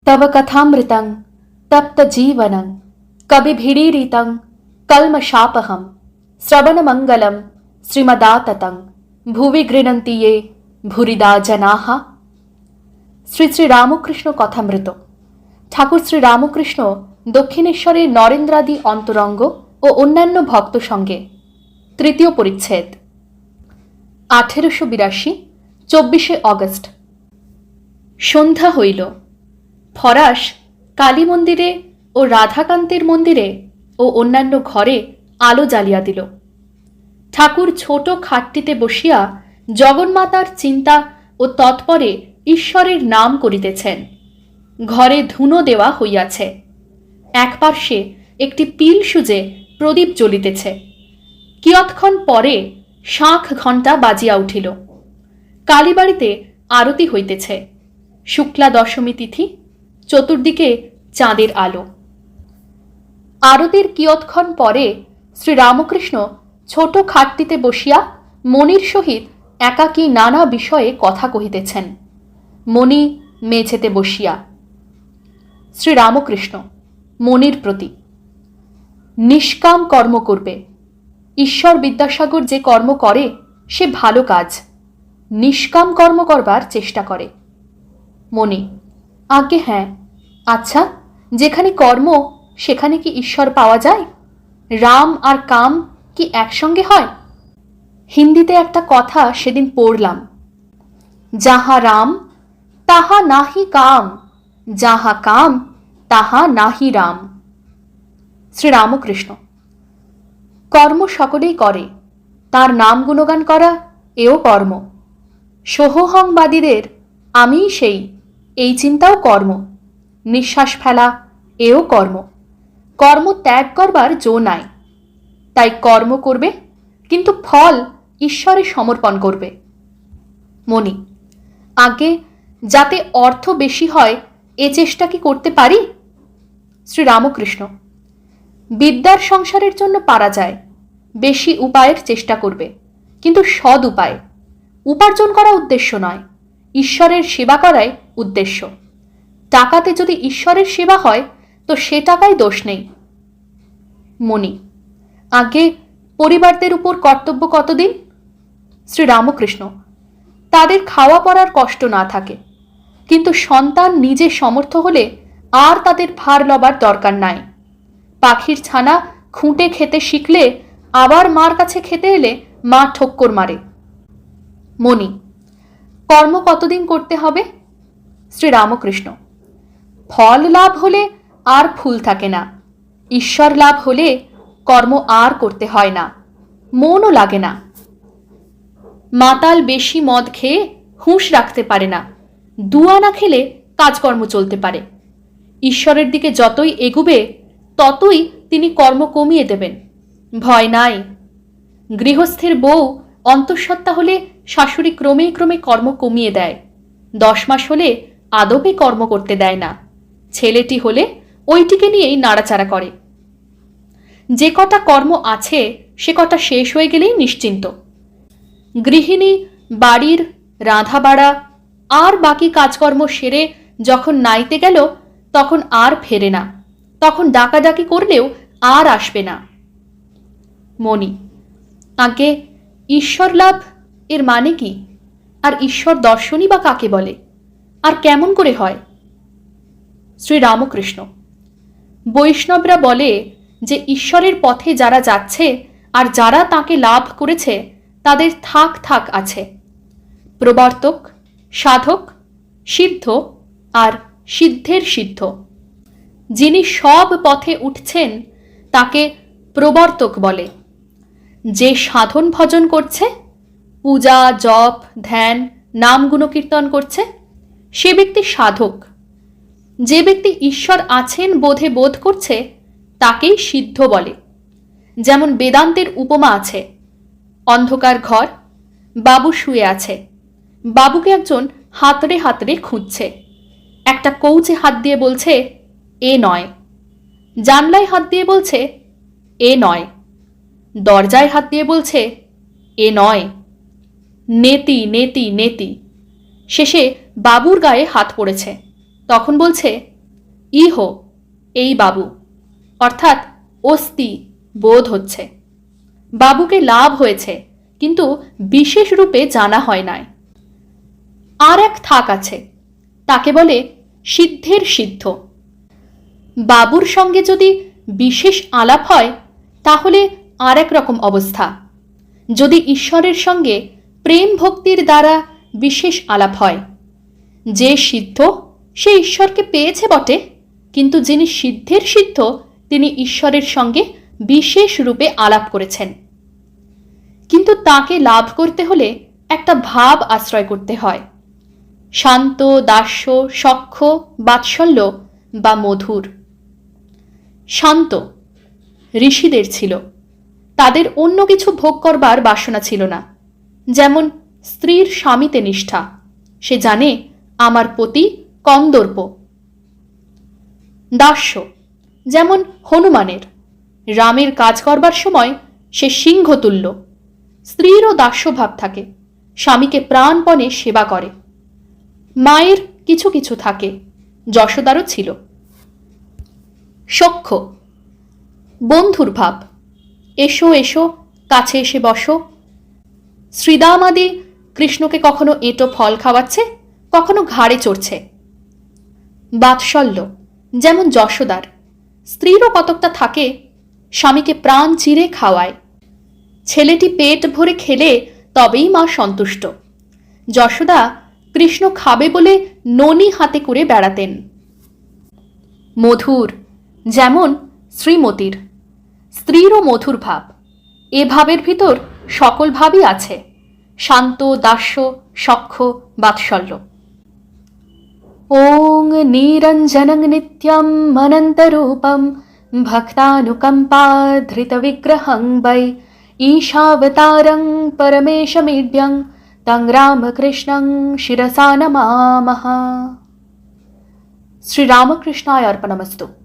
तव कथामृतं तप्त जीवनं कविभिरीरितं कल्मषापहं श्रवणमंगलं श्रीमदाततं भुवि गृह्णन्ति ये भूरिदा जनाः। শ্রী শ্রী রামকৃষ্ণ কথামৃত। ঠাকুর শ্রী রামকৃষ্ণ দক্ষিণেশ্বরের নরেন্দ্রাদি অন্তরঙ্গ ও অন্যান্য ভক্ত সঙ্গে তৃতীয় পরিচ্ছেদ। 1882 24শে অগস্ট। সন্ধ্যা হইল। ফরাস কালী মন্দিরে ও রাধাকান্তের মন্দিরে ও অন্যান্য ঘরে আলো জ্বালিয়া দিল। ঠাকুর ছোট খাটটিতে বসিয়া জগন্মাতার চিন্তা ও তৎপরে ঈশ্বরের নাম করিতেছেন। ঘরে ধুনো দেওয়া হইয়াছে। এক পার্শ্বে একটি পিল সুজে প্রদীপ জ্বলিতেছে। কিয়ৎক্ষণ পরে শাঁখ ঘণ্টা বাজিয়া উঠিল। কালীবাড়িতে আরতি হইতেছে। শুক্লা দশমী তিথি, চতুর্দিকে চাঁদের আলো। আরতির কিয়ৎক্ষণ পরে শ্রীরামকৃষ্ণ ছোট খাটটিতে বসিয়া মণির সহিত একাকী নানা বিষয়ে কথা কহিতেছেন। মণি মেঝেতে বসিয়া। শ্রীরামকৃষ্ণ মণির প্রতি: নিষ্কাম কর্ম করবে। ঈশ্বর বিদ্যাসাগর যে কর্ম করে সে ভালো কাজ। নিষ্কাম কর্ম করবার চেষ্টা করে। মণি: আজ্ঞে হ্যাঁ। আচ্ছা, যেখানে কর্ম সেখানে কি ঈশ্বর পাওয়া যায়? রাম আর কাম কি একসঙ্গে হয়? হিন্দিতে একটা কথা সেদিন পড়লাম, যাহা রাম তাহা নাহি কাম, যাহা কাম তাহা নাহি রাম। শ্রীরামকৃষ্ণ: কর্ম সকলেই করে, তার নাম গুণগান করা এও কর্ম। সোহংবাদীদের আমিই সেই, এই চিন্তাও কর্ম। নিঃশ্বাস ফেলা এও কর্ম। কর্ম ত্যাগ করবার জো নাই। তাই কর্ম করবে, কিন্তু ফল ঈশ্বরে সমর্পণ করবে। মণি: আগে যাতে অর্থ বেশি হয় এ চেষ্টা কি করতে পারি? শ্রীরামকৃষ্ণ: বিদ্যার সংসারের জন্য পারা যায়। বেশি উপায়ের চেষ্টা করবে, কিন্তু সৎ উপায়। উপার্জন করা উদ্দেশ্য নয়, ঈশ্বরের সেবা করাই উদ্দেশ্য। টাকাতে যদি ঈশ্বরের সেবা হয় তো সে টাকায় দোষ নেই। মণি: আগে পরিবারদের উপর কর্তব্য কতদিন? শ্রীরামকৃষ্ণ: তাদের খাওয়া পড়ার কষ্ট না থাকে, কিন্তু সন্তান নিজে সমর্থ হলে আর তাদের ভার লবার দরকার নাই। পাখির ছানা খুঁটে খেতে শিখলে আবার মার কাছে খেতে এলে মা ঠক্কর মারে। মণি: কর্ম কতদিন করতে হবে? শ্রীরামকৃষ্ণ: ফল লাভ হলে আর ফুল থাকে না। ঈশ্বর লাভ হলে কর্ম আর করতে হয় না, মনও লাগে না। মাতাল বেশি মদ খেয়ে হুঁশ রাখতে পারে না, দুয়ানা খেলে কাজকর্ম চলতে পারে। ঈশ্বরের দিকে যতই এগুবে ততই তিনি কর্ম কমিয়ে দেবেন, ভয় নাই। গৃহস্থের বউ অন্তঃসত্ত্বা হলে শাশুড়ি ক্রমে ক্রমে কর্ম কমিয়ে দেয়। 10 মাস হলে আদপে কর্ম করতে দেয় না। ছেলেটি হলে ওইটিকে নিয়েই নাড়াচাড়া করে। যে কটা কর্ম আছে সে কটা শেষ হয়ে গেলেই নিশ্চিন্ত। গৃহিণী বাড়ির রাঁধা বাড়া আর বাকি কাজকর্ম সেরে যখন নাইতে গেল তখন আর ফেরে না। তখন ডাকাডাকি করলেও আর আসবে না। মণি: আগে ঈশ্বর লাভ এর মানে কি? আর ঈশ্বর দর্শনই বা কাকে বলে? আর কেমন করে হয়? শ্রীরামকৃষ্ণ: বৈষ্ণবরা বলে যে ঈশ্বরের পথে যারা যাচ্ছে আর যারা তাকে লাভ করেছে তাদের থাক থাক আছে। প্রবর্তক, সাধক, সিদ্ধ আর সিদ্ধের সিদ্ধ। যিনি সব পথে উঠছেন তাকে প্রবর্তক বলে। যে সাধন ভজন করছে, পূজা জপ ধ্যান নাম গুণকীর্তন করছে, সে ব্যক্তি সাধক। যে ব্যক্তি ঈশ্বর আছেন বোধে বোধ করছে তাকেই সিদ্ধ বলে। যেমন বেদান্তের উপমা আছে। অন্ধকার ঘর, বাবু শুয়ে আছে। বাবুকে একজন হাতড়ে হাতড়ে খুঁজছে। একটা কৌচে হাত দিয়ে বলছে এ নয়, জানলায় হাত দিয়ে বলছে এ নয়, দরজায় হাত দিয়ে বলছে এ নয়। নেতি নেতি নেতি। শেষে বাবুর গায়ে হাত পড়েছে। তখন বলছে ইহ এই বাবু অর্থাৎ অস্তি বোধ হচ্ছে। বাবুকে লাভ হয়েছে, কিন্তু বিশেষ রূপে জানা হয় নাই। আর এক থাক আছে, তাকে বলে সিদ্ধের সিদ্ধ। বাবুর সঙ্গে যদি বিশেষ আলাপ হয় তাহলে আর এক রকম অবস্থা। যদি ঈশ্বরের সঙ্গে প্রেম ভক্তির দ্বারা বিশেষ আলাপ হয়, যে সিদ্ধ সে ঈশ্বরকে পেয়েছে বটে, কিন্তু যিনি সিদ্ধের সিদ্ধ তিনি ঈশ্বরের সঙ্গে বিশেষ রূপে আলাপ করেছেন। কিন্তু তাকে লাভ করতে হলে একটা ভাব আশ্রয় করতে হয়। শান্ত, দাস্য, সখ্য, বাৎসল্য বা মধুর। শান্ত ঋষিদের ছিল, তাদের অন্য কিছু ভোগ করবার বাসনা ছিল না। যেমন স্ত্রীর স্বামীতে নিষ্ঠা, সে জানে আমার পতি কন্দর্প। দাস্য যেমন হনুমানের, রামের কাজ করবার সময় সে সিংহতুল্য। স্ত্রীরও দাস্যভাব থাকে, স্বামীকে প্রাণপণে সেবা করে। মায়ের কিছু কিছু থাকে, যশোদারও ছিল। সখ্য বন্ধুর ভাব, এসো এসো, কাছে এসে বসো। শ্রীদামাদি কৃষ্ণকে কখনো এঁটো ফল খাওয়াচ্ছে, কখনো ঘাড়ে চড়ছে। বাৎসল্য যেমন যশোদার, স্ত্রীরও কতকটা থাকে, স্বামীকে প্রাণ চিরে খাওয়ায়। ছেলেটি পেট ভরে খেলে তবেই মা সন্তুষ্ট। যশোদা কৃষ্ণ খাবে বলে ননি হাতে করে বেড়াতেন। মধুর যেমন শ্রীমতীর, স্ত্রীরও মধুর ভাব। এ ভাবের ভিতর সকল ভাবই আছে, শান্ত, দাস্য, সখ্য, বাৎসল্য। ওং নিরঞ্জনং নিত্যম অনন্তরূপম ভক্তানুকম্পাধৃতবিগ্রহং বৈ ঈশাবতারং পরমেশমিড্যং তং রামকৃষ্ণং শিরসা নমামঃ। শ্রীরামকৃষ্ণায় অর্পণমস্তু।